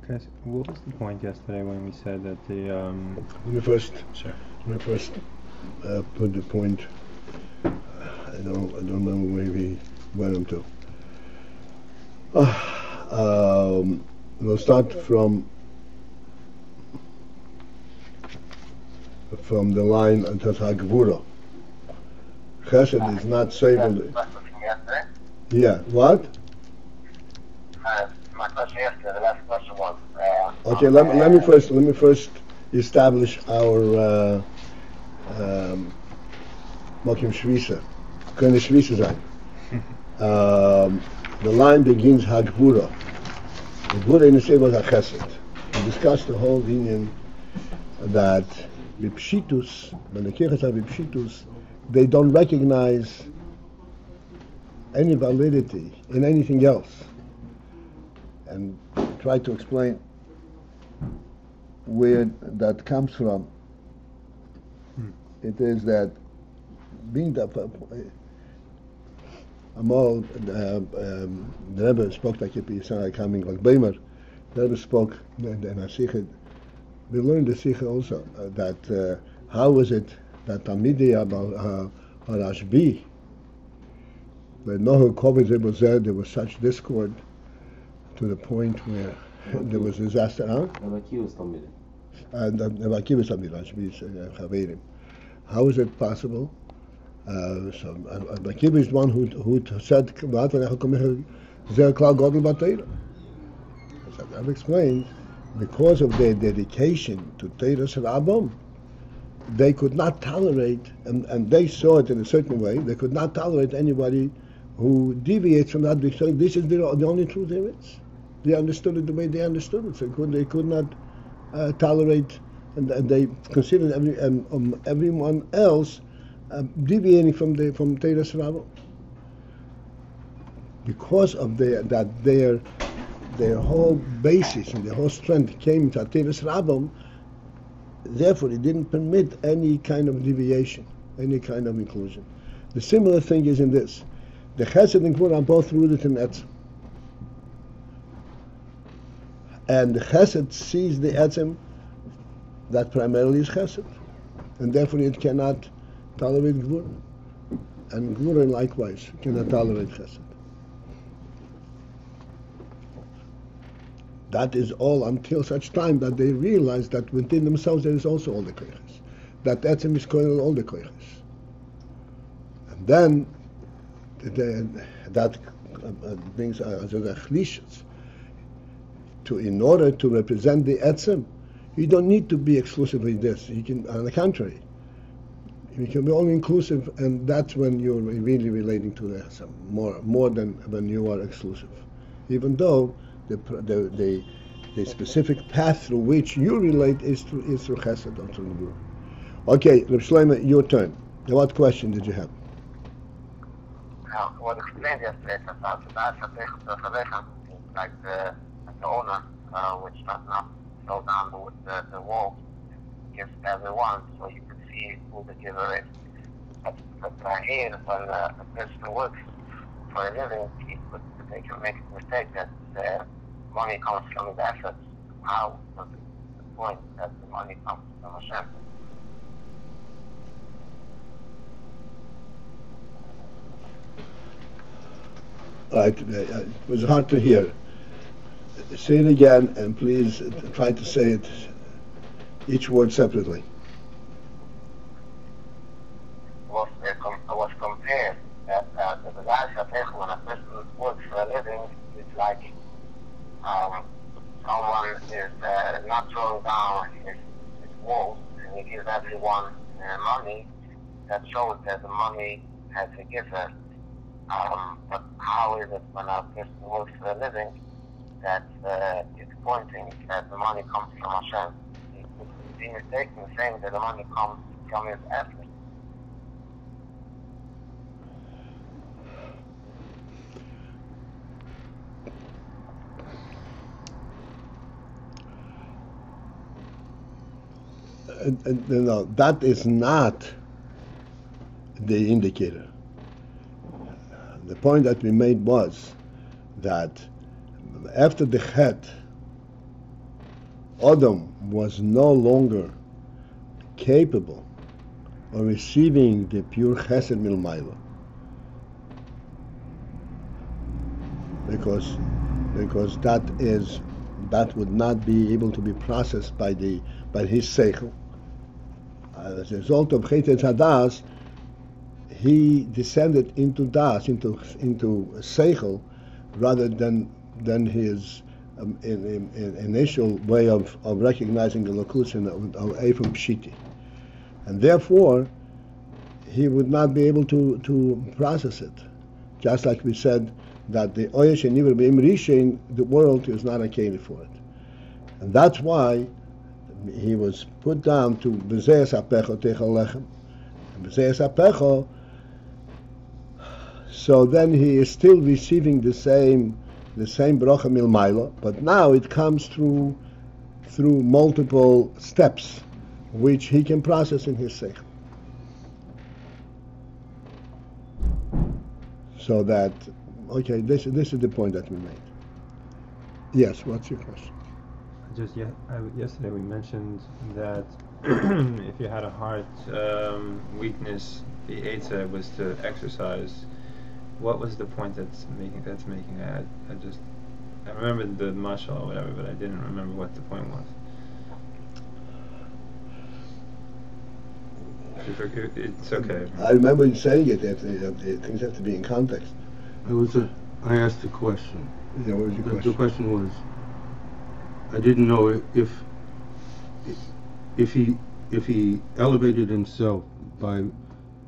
Guys, what was the point yesterday when we said that the Let me first put the point. I don't remember where we went to. We'll start from the line until Hagvura. Chesed is not saving. Yeah. What? My question yesterday, the last question was. Okay. Let me first establish our Mokim Shvisa. Keine Shvisa sein. The line begins Hagvura. The Gvura in the same was a Chesed. We discussed the whole union that Bipshitus, when the Kirchas are Bipshitus, they don't recognize any validity in anything else. And try to explain where that comes from. It is that being the Amal, the Rebbe spoke like if he's coming like Beimer. The Rebbe spoke in a Sikha. We learned the Sikha also that how is it that Tamidi Harashbi, when Noah Kovic was there was such discord to the point where there was disaster. Huh? And Rabaki was Tamidi Harashbi Chaverim. How is it possible? So Rabaki is the one who said, I've explained, because of their dedication to Teiras Rabbam, they could not tolerate, and they saw it in a certain way, they could not tolerate anybody who deviates from that because this is the only truth there is. They understood it the way they understood it, so they could not tolerate, and they considered everyone else deviating from Teiras Rabbam. Because of their whole basis and their whole strength came to Teiras Rabbam, therefore it didn't permit any kind of deviation, any kind of inclusion. The similar thing is in this. The Chesed and Gvura are both rooted in Etzem. And the Chesed sees the Etzem that primarily is Chesed. And therefore it cannot tolerate Gvura. And Gvura likewise cannot tolerate Chesed. That is all until such time that they realize that within themselves there is also all the koiches. That Etzem is koil all the koiches. And then that brings as a chlishus to, in order to represent the Etzem, you don't need to be exclusively this. You can, on the contrary, you can be only inclusive, and that's when you're really relating to the Etzem more than when you are exclusive. Even though the specific path through which you relate is through Chesed or through Gvura. Okay, Reb Shlomo, your turn. Now, what question did you have? What explained yesterday about like the owner, which does not slow down the wall, gives everyone so you can see who the giver is. But here, when a person works for a living, they can make a mistake that money comes from his assets. How was the point that the money comes from Hashem? Right, it was hard to hear. Say it again, and please try to say it, each word separately. Was compared that the life of when a person works for a living is like someone is not throwing down his walls, and he gives everyone money. That shows that the money has a giver. But how is it when a person works for a living that it's pointing that the money comes from Hashem? He is mistaken saying that the money comes from his assets. No, that is not the indicator. The point that we made was that after the chet, Adam was no longer capable of receiving the pure chesed milmayla, because that would not be able to be processed by his seichel. As a result of Chet Hadas, he descended into das, into seichel, rather than his initial way of recognizing the lokus of Eifem Pshiti. And therefore, he would not be able to process it. Just like we said that the Oyesh and Niver Be'im Rishin, the world is not accounted for it. And that's why he was put down to Bezeis Apecho Techel Lechem. And Bezeis Apecho, so then he is still receiving the same bracha milmayla, but now it comes through multiple steps, which he can process in his seichel. So that, okay, this is the point that we made. Yes, what's your question? Yesterday we mentioned that if you had a heart weakness, the Eitzah was to exercise. What was the point that's making that? I remembered the mashal or whatever, but I didn't remember what the point was. It's okay. I remember you saying it. Things have to be in context. I asked a question. Yeah, what was your question? The question was, I didn't know if he elevated himself by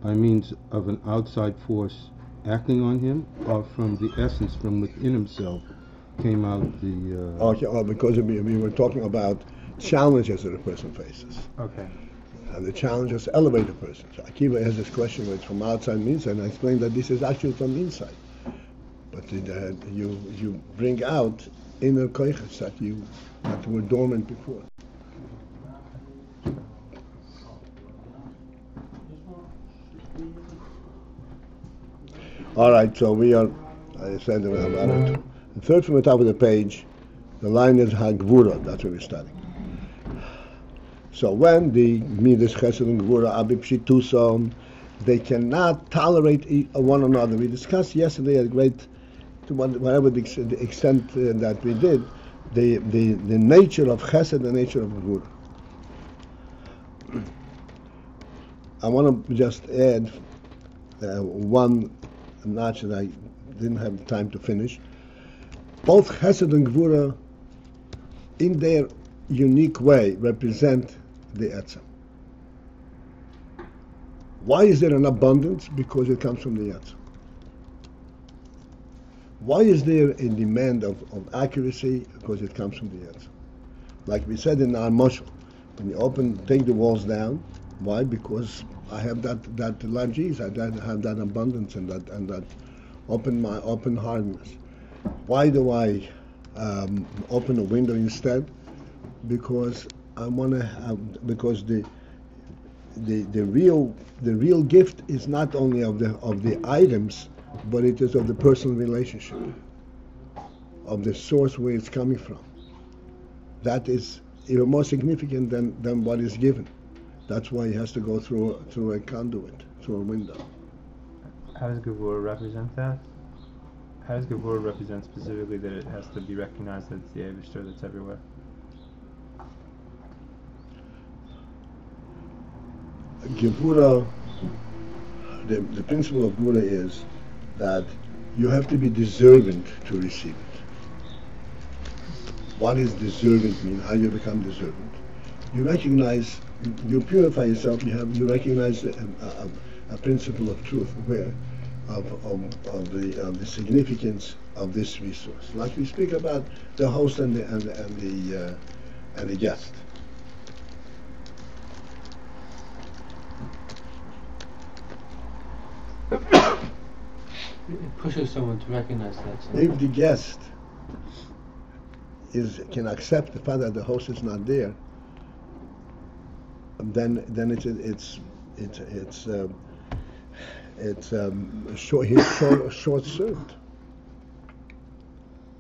means of an outside force acting on him, or from the essence from within himself came out the... because we were talking about challenges that a person faces. Okay. And the challenges elevate a person. So Akiva has this question where it's from outside and inside, and I explained that this is actually from inside. But you bring out inner koiches that were dormant before. All right, so we are, I said about it. The third from the top of the page, the line is Hagvura, that's what we're studying. So when the Midas Chesed and Gvura Abi Pshituson, they cannot tolerate one another. We discussed yesterday at great, to whatever the extent that we did, the nature of Chesed, the nature of Gvura. I want to just add one notch that I didn't have the time to finish. Both Chesed and Gvura, in their unique way, represent the Etzem. Why is there an abundance? Because it comes from the Etzem. Why is there a demand of accuracy? Because it comes from the Etzem. Like we said in our mashal, when you take the walls down, why? Because I have that largesse, I have that abundance and that open heartedness. Why do I open a window instead? Because I want to have, because the real gift is not only of the items, but it is of the personal relationship, of the source where it's coming from. That is even more significant than what is given. That's why it has to go through a conduit, through a window. How does Gevurah represent that? How does Gevurah represent specifically that it has to be recognized that it's the Eivishter that's everywhere? Gevurah, the principle of Gevurah is that you have to be deserving to receive it. What does deserving mean? How you become deserving? You recognize, you purify yourself. You recognize a principle of truth, where of the significance of this resource. Like we speak about the host and the guest. It pushes someone to recognize that. So. If the guest can accept the fact that the host is not there, then he's short-served.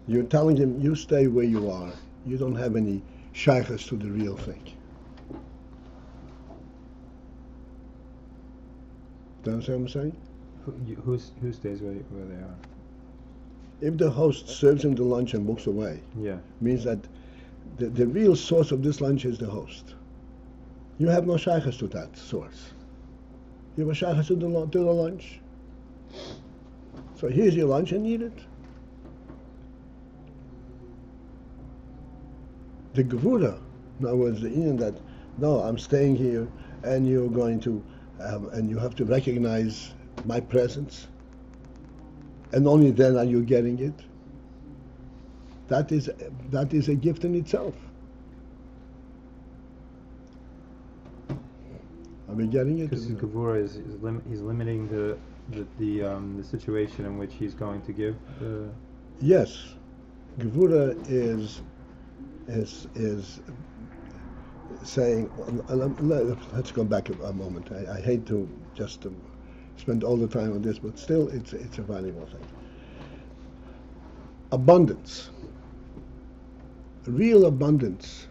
You're telling him, you stay where you are. You don't have any shaykhs to the real thing. Do you understand what I'm saying? Who stays where they are? If the host serves him the lunch and walks away, Yeah. means that the real source of this lunch is the host. You have no shaykhs to that source. You have a shaykhs to the lunch. So here's your lunch and eat it. The gevura, in other words, the Ayin that, no, I'm staying here and you're going to, and you have to recognize my presence, and only then are you getting it. That is a gift in itself. Are we getting it? Because Gevura he's limiting the situation in which he's going to give. Yes, Gevura is saying. Let's go back a moment. I hate to just spend all the time on this, but still, it's a valuable thing. Abundance, real abundance,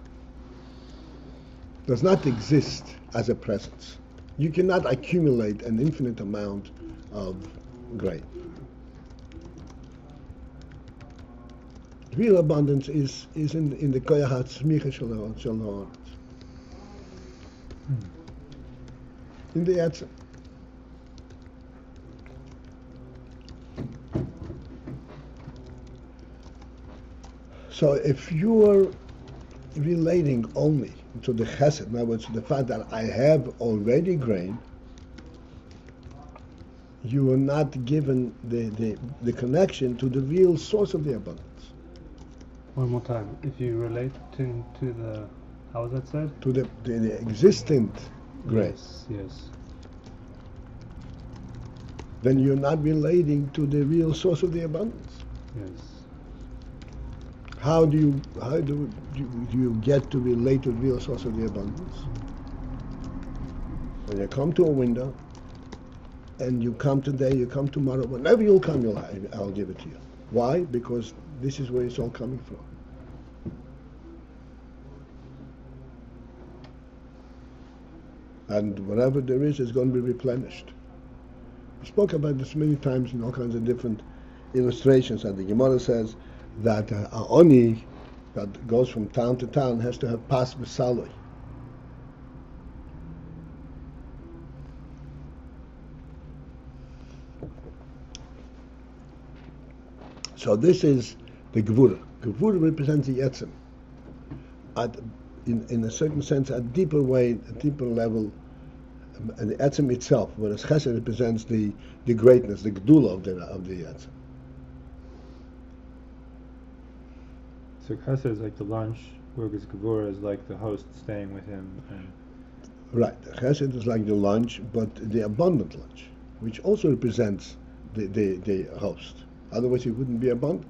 does not exist as a presence. You cannot accumulate an infinite amount of grain. Real abundance is in the koyach hatzmicha shel ha'aretz, in the etzem. So if you're relating only to the chesed, in other words, to the fact that I have already grain, you are not given the connection to the real source of the abundance. One more time. If you relate to the, how was that said? To the existent grain. Yes. Then you're not relating to the real source of the abundance. Yes. How do you get to relate to the real source of the abundance? When you come to a window, and you come today, you come tomorrow, whenever you'll come, I'll give it to you. Why? Because this is where it's all coming from. And whatever there is going to be replenished. We spoke about this many times in all kinds of different illustrations, and the Gemara says that a oni that goes from town to town has to have pas b'saloi. So this is the Gevura. Gevura represents the Etzem. In a certain sense, a deeper way, a deeper level, and the Etzem itself, whereas Chesed represents the greatness, the Gedula of the Etzem. So Chesed is like the lunch, whereas Gevura is like the host staying with him. Right. Chesed is like the lunch, but the abundant lunch, which also represents the host. Otherwise, it wouldn't be abundant.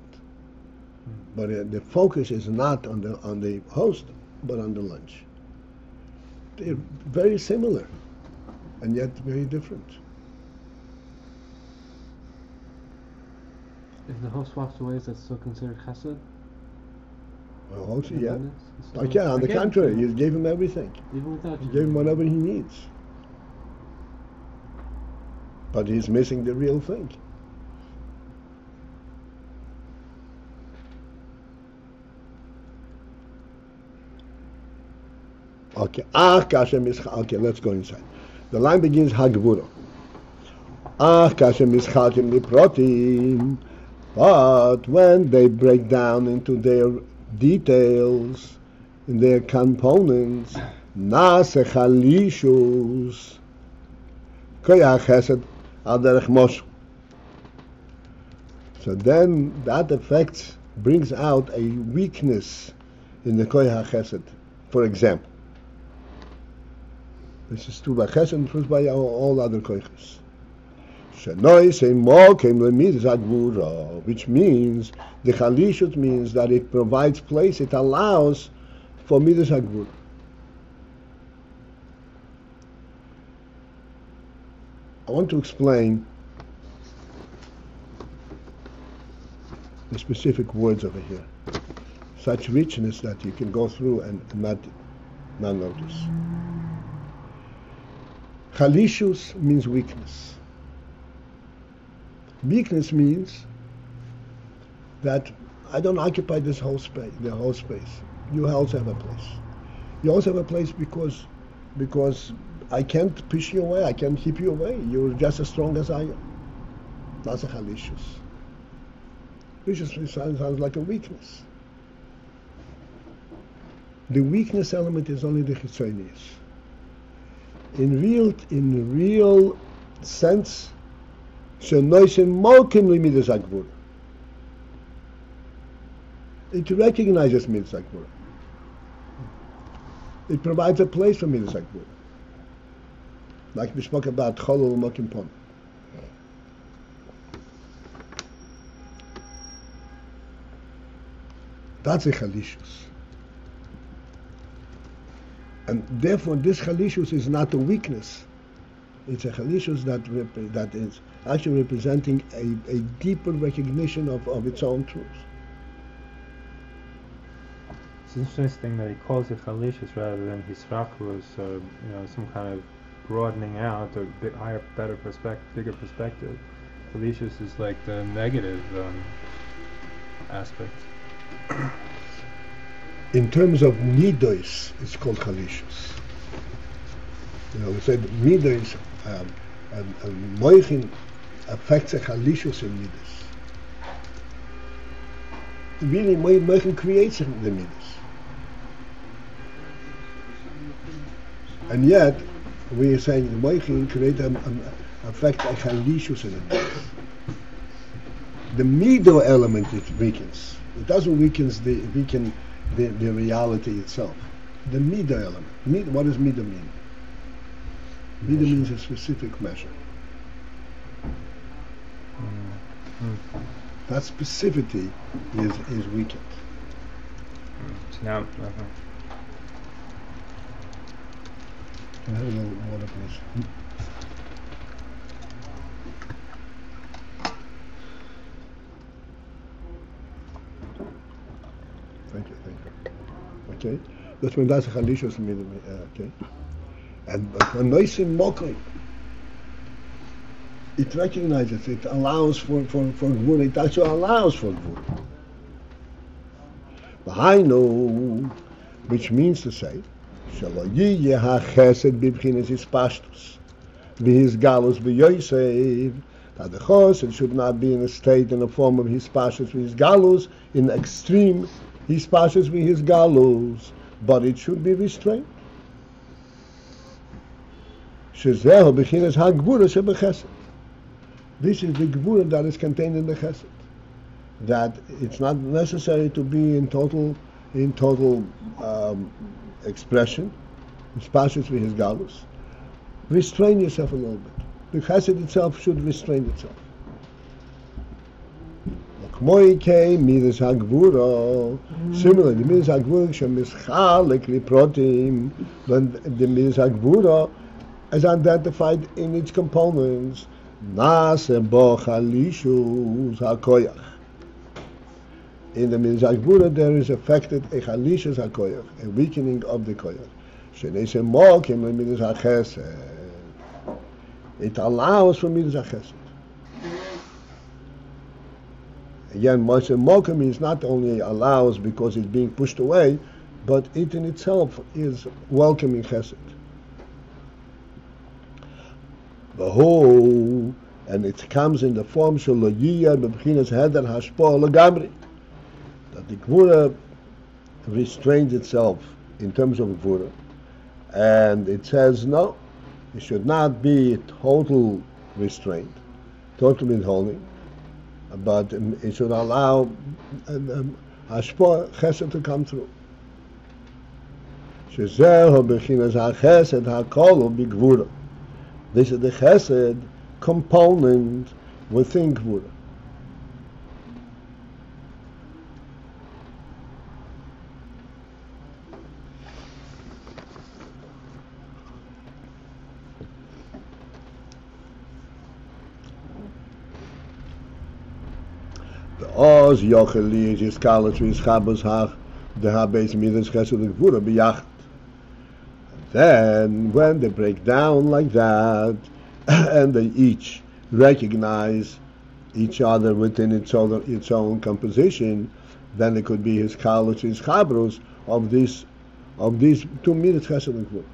But the focus is not on the host, but on the lunch. They're very similar, and yet very different. If the host walks away, is that still considered chesed? Well, also, yeah. Okay, On the contrary, you gave him everything. Even without You gave him whatever he needs. But he's missing the real thing. Okay, let's go inside. The line begins Hagvura. But when they break down into their details, in their components, Nasechalishus, Koyach Chesed al derech Moshe. So then that brings out a weakness in the Koyach Chesed. For example, this is true by Chesed and true by all other koiches. Which means the Chalishut means that it provides place, it allows for Midas Hagvura. I want to explain the specific words over here. such richness that you can go through and not notice. Chalishus means weakness. Weakness means that I don't occupy this whole space, the whole space. You also have a place. You also have a place because I can't push you away, I can't keep you away. You're just as strong as I am. That's a chalishus. Which sounds like a weakness. The weakness element is only the chitzonius. In real sense, it recognizes midas hakbura. It provides a place for midas hakbura. Like we spoke about cholol mokim pon. That's a chalishus. And therefore this chalishus is not a weakness. It's a chalishus that is actually representing a deeper recognition of its own truth. It's interesting that he calls it chalishus rather than hisrakus, or some kind of broadening out or higher, better perspective, bigger perspective. Chalishus is like the negative aspect. In terms of midos, it's called chalishus. We said midos, moichin affects a chalishus in midos. Really, moichin creates the midos. And yet, we are saying moichin create affect a chalishus in the midos. The mido element it weakens. It doesn't weaken the reality itself. The mido element. What does mido mean? Mido means a specific measure. That specificity is weakened. So now, Can I have a little water, please? Thank you. Okay? That's when that's a chalishus mido. Okay? And when noisim mokri, it recognizes, it allows for gvura, it actually allows for gvura. V'hainu, which means to say, shelo yiyeh ha-chesed b'bchinas hispashtus, v'his galus b'yosev, that the chesed should not be in a state, in a form of hispashtus v'his galus, in extreme hispashtus v'his galus, but it should be restrained. Shezehu b'chinas ha-gvura shebechesed. This is the gvura that is contained in the chesed. That it's not necessary to be in total expression. Hispashtus v'his galus. Restrain yourself a little bit. The chesed itself should restrain itself. Midas hagvura. Similarly, the midas hagvura shemischalek liprotim. When the midas hagvura is identified in its components, nase bo chalishus hakoyach. In the midas hagvura there is affected a chalishus hakoyach, a weakening of the koyach. Shenese mokim le midas hachesed. It allows for midas hachesed. Again, Moshe Moka means not only allows because it's being pushed away, but it in itself is welcoming chesed. The whole, and it comes in the form shelo Iyar b'bchinas heder hashpoah legamri, that the gvura restrains itself in terms of gvura, and it says no, it should not be total restraint, total withholding, but it should allow hashpoah chesed to come through. Shezehu b'chinas hachesed hakolu b'gvura. This is the chesed component within gvura. The oz yocheli is kalas v'is chabos hach the AyinBase midas chesed gvura biyachad. Then, when they break down like that, and they each recognize each other within its own composition, then it could be his kalos, his chabrus of these two midas chesed and gvura.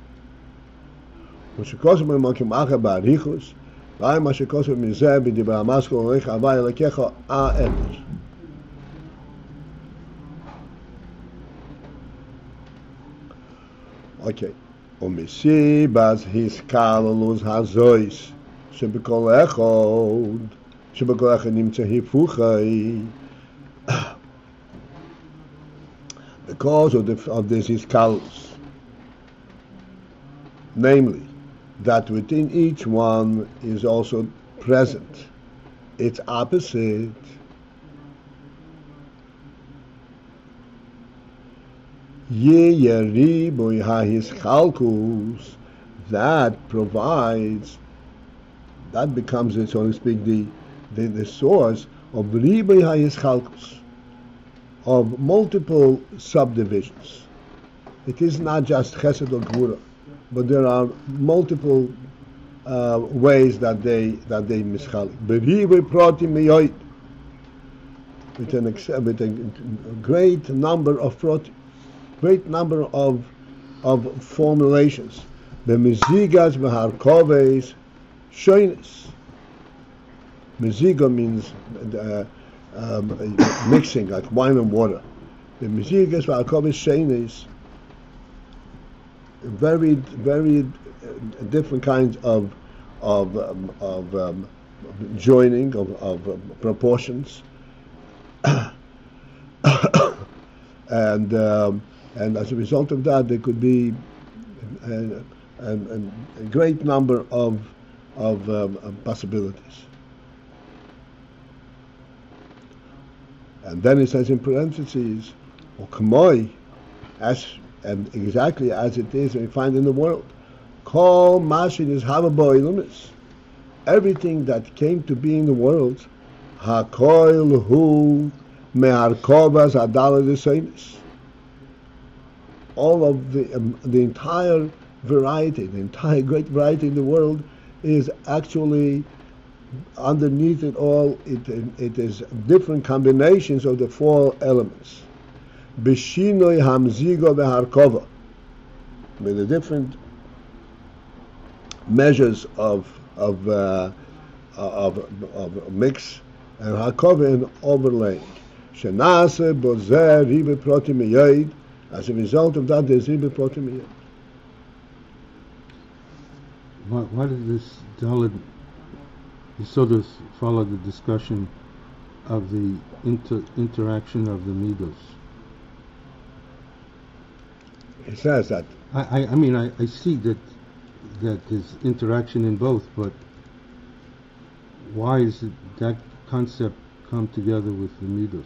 ושכוסף במלכים אחר בעריכוס, ראי מה שכוסף מזה בדברי המסקול הולך הווי אלוקיך אתר. אוקיי. ומסיבס היסקללוס הזויס, שבכל אחד נמצא היפוכי. Because of this hiskallus, namely, that within each one is also present its opposite. That provides, that becomes, so to speak, the source of riboy hayischalkus, of multiple subdivisions. It is not just chesed or gvura, but there are multiple ways that they mischalik. Beribe protim miyoid, with a great number of protim, great number of formulations. Bemizigas beharkoves shoynes. Miziga means mixing, like wine and water. Bemizigas beharkoves shoynes. Very different kinds of joining of proportions, and as a result of that, there could be a great number of possibilities. And then it says in parentheses, or kamoi, as and exactly as it is we find in the world. Kol mashin is havaboy lumis. Everything that came to be in the world, hakoil hu meharkovas adala desenis. All of the entire variety, the entire great variety in the world is actually underneath it all. It is different combinations of the four elements. Bishinoi hamzigo beharkova, with the different measures of mix and harkova and overlaying. Shenase bozer ribe protim yoid. As a result of that, there's ribe protim yoid. Why did this Dalit Yesodus follow the discussion of the interaction of the midos? It says that. I see that there's interaction in both, but why is that concept come together with the midos,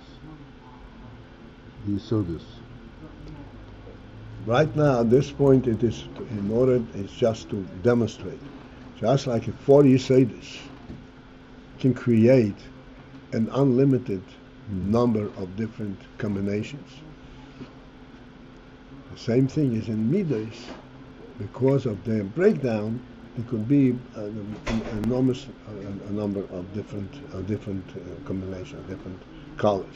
the Yesodus? Right now, at this point, it's just to demonstrate. Just like a 4 Yesodus can create an unlimited number of different combinations. The same thing is in midas. Because of their breakdown, there could be an enormous number of different combinations, different colors.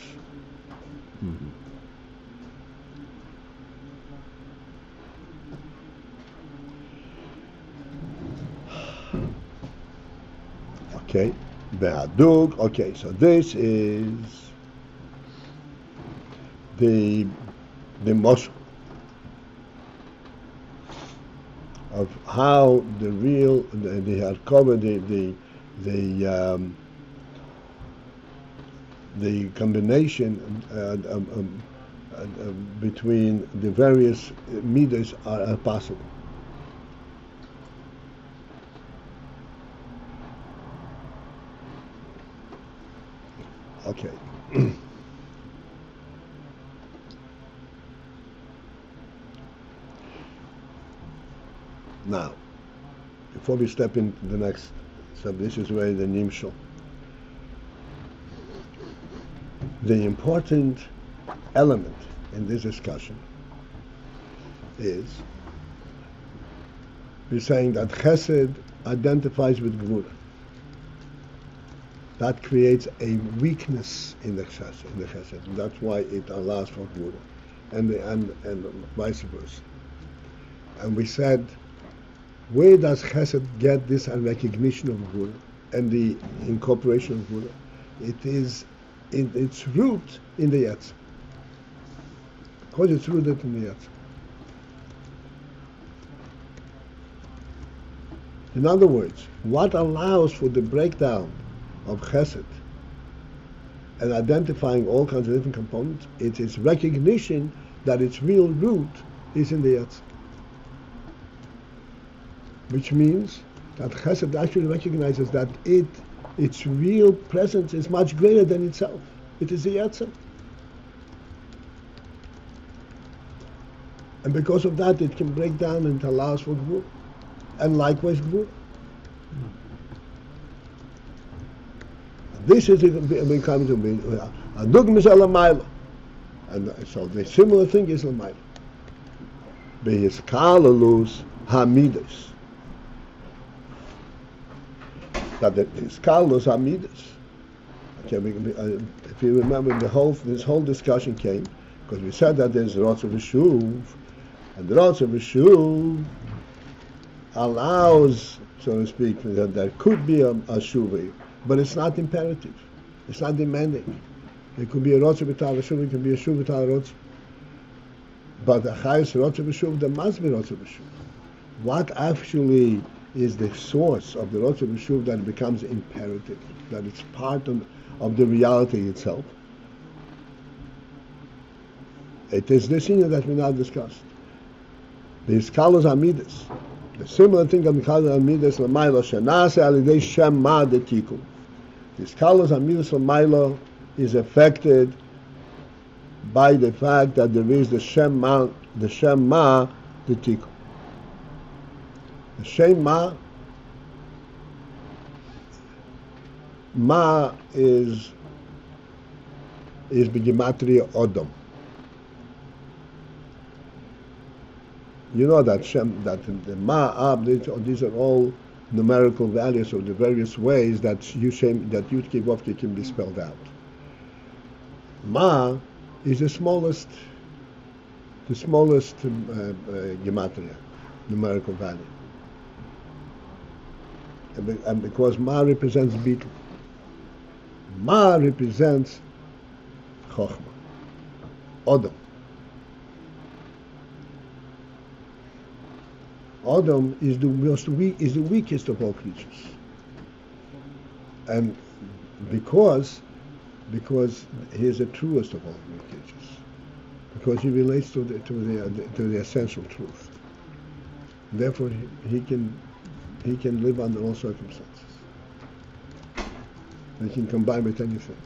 Mm-hmm. Okay, Be'aduk. Okay, so this is the motion of how the real the harkova, the combination between the various midas are possible. Okay. Now, before we step into the next step, this is where the nimshal. The important element in this discussion is we're saying that Chesed identifies with Gvura. That creates a weakness in the Chesed, and that's why it allows for Gvura, and vice versa. And we said, where does Chesed get this recognition of Gvura and the incorporation of Gvura? It is in its root in the Yetzer. Because it's rooted in the Yetzer. In other words, what allows for the breakdown of Chesed and identifying all kinds of different components, it is recognition that its real root is in the Yetzer. Which means that Chesed actually recognizes that its real presence is much greater than itself. It is the Yetzer. And because of that, it can break down and it allows for Gvura. And likewise Gvura. This is becoming to be a dogma Lamaila. And so the similar thing is Lamaila. Be'iskalelus hamidas. That the iskalelus hamidas. Okay, if you remember, this whole discussion came because we said that there's Rotz of Shuv, and the Rotz of Shuv allows, so to speak, that there could be a Shuv, but it's not imperative. It's not demanding. It could be a Rotz without a Shuv, it could be a Shuv without a Rotz. But the highest Rotz of Shuv, there must be Rotz of Shuv. What actually is the source of the Rotz of Shuv that becomes imperative, that it's part of the reality itself? It is this thing that we now discussed. The Iskalus Amidas. The similar thing of Iskalus Amidas L'mayla Shenase Alidei Shem Ma de Tikkun. The Iskalus Amidas L'mayla is affected by the fact that there is the Shem Ma de Tikkun. The Shem Ma is B'gematria Odom. You know that the Ma'ab, these are all numerical values of the various ways that Yud Kei Vav Kei can be spelled out. Ma is the smallest gematria, numerical value. And because Ma represents Bittul, Ma represents Chochmah, Odom. Adam is the weakest of all creatures, and because he is the truest of all creatures, because he relates to the essential truth. Therefore, he can live under all circumstances. He can combine with anything.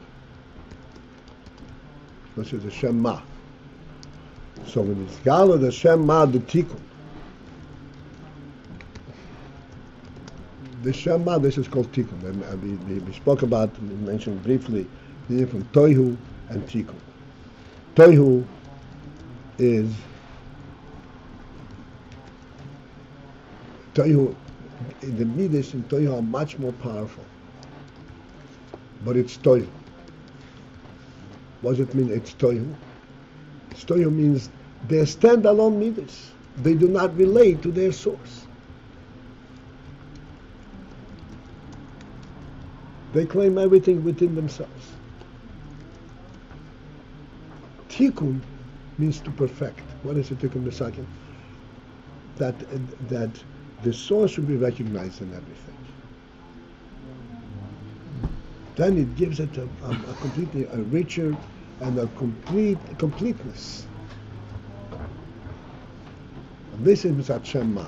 This is the Shem Ma. So when it's Gala, the Shem Ma, the Tikkun. The Shema, this is called Tikkun. We spoke about, we mentioned briefly, the difference from Toihu and Tikkun. Toihu is Toihu. The Midas in Toihu are much more powerful, but it's Toihu. What does it mean? It's Toihu. Toihu means they're standalone Midas. They do not relate to their source. They claim everything within themselves. Tikkun means to perfect. What is a tikkun b'sakin? That the source should be recognized in everything. Then it gives it a completely a richer and a completeness. And this is Mitzat Shema,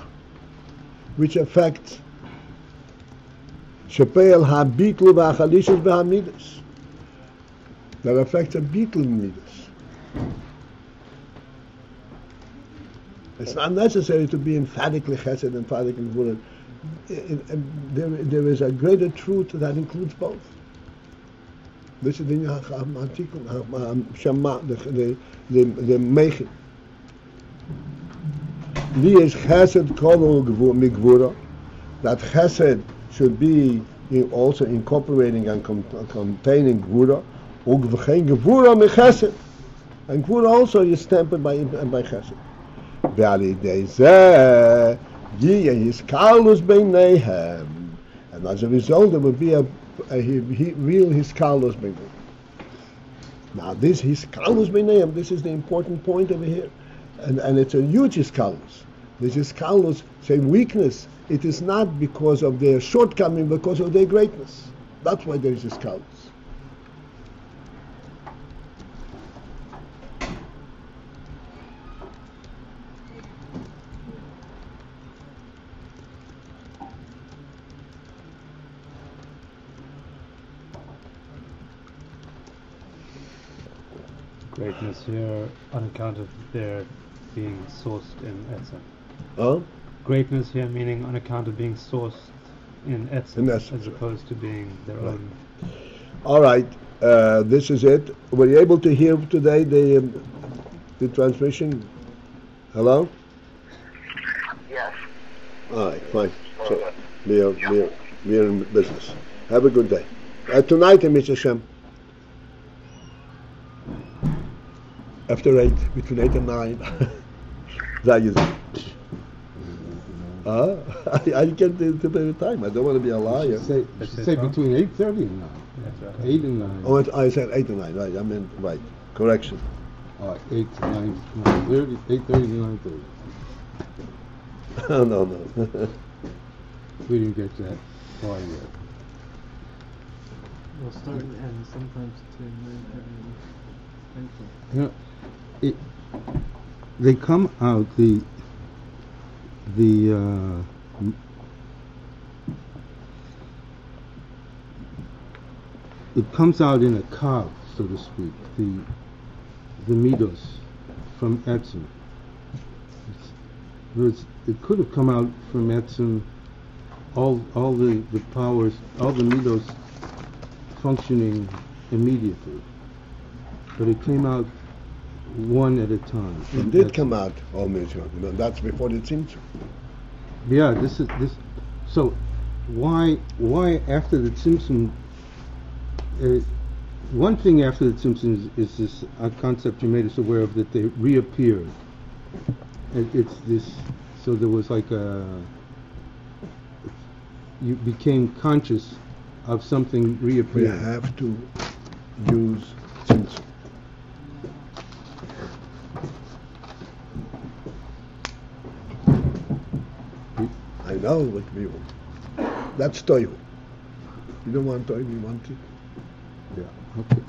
which affects Shepeil ha-bitlu v'achalishus v'hamidus. That affects a bitlu in midas. It's not necessary to be emphatically chesed, emphatically gvura. There is a greater truth that includes both. This is the Shema, the Meichel. Wie is Chesed Kolu Migvura? That Chesed should be also incorporating and containing Gvura. Ook geen Gvura me Chesed. And Gvura also is tempered by Chesed. Be'ali Deizeh, Yi is Kalus Beineihem. And as a result, there will be a real Hiskalus Beineihem. Now this Hiskalus Beineihem, this is the important point over here. And it's a huge Hiskalus. This Hiskalus, same weakness. It is not because of their shortcoming, because of their greatness. That's why there is Hiskalus. Greatness here on account of their being sourced in Etzem. Huh? Greatness here meaning on account of being sourced in Etzem, as opposed to being their own. All right, this is it. Were you able to hear today the transmission? Hello? Yes. All right, fine. So we're in business. Have a good day. Tonight, Mr. Shem. After 8, between 8 and 9. That is it. I can't tell the time. I don't want to be a liar. Say between 8:30 and 9. That's right. 8 and 9. Oh, I said 8 and 9, right. I meant, right. Correction. All right, 8 to 9, 9:30, 8:30 to 9:30. No. We didn't get that far yet. We'll start and end sometimes between 9:30 and 10. You know, they come out it comes out in a kav, so to speak, the midos from Etzem. It could have come out from Etzem, all the powers, all the midos functioning immediately, but it came out one at a time. It did come out, that's before the Tzimtzum. Yeah, this. So, why after the Tzimtzum? One thing after the Tzimtzum is this concept you made us aware of, that they reappeared. It's this. So there was like you became conscious of something We reappearing. have to use Tzimtzum. I know what we want. That's toiv. You don't want toiv, you want it. Yeah. Okay.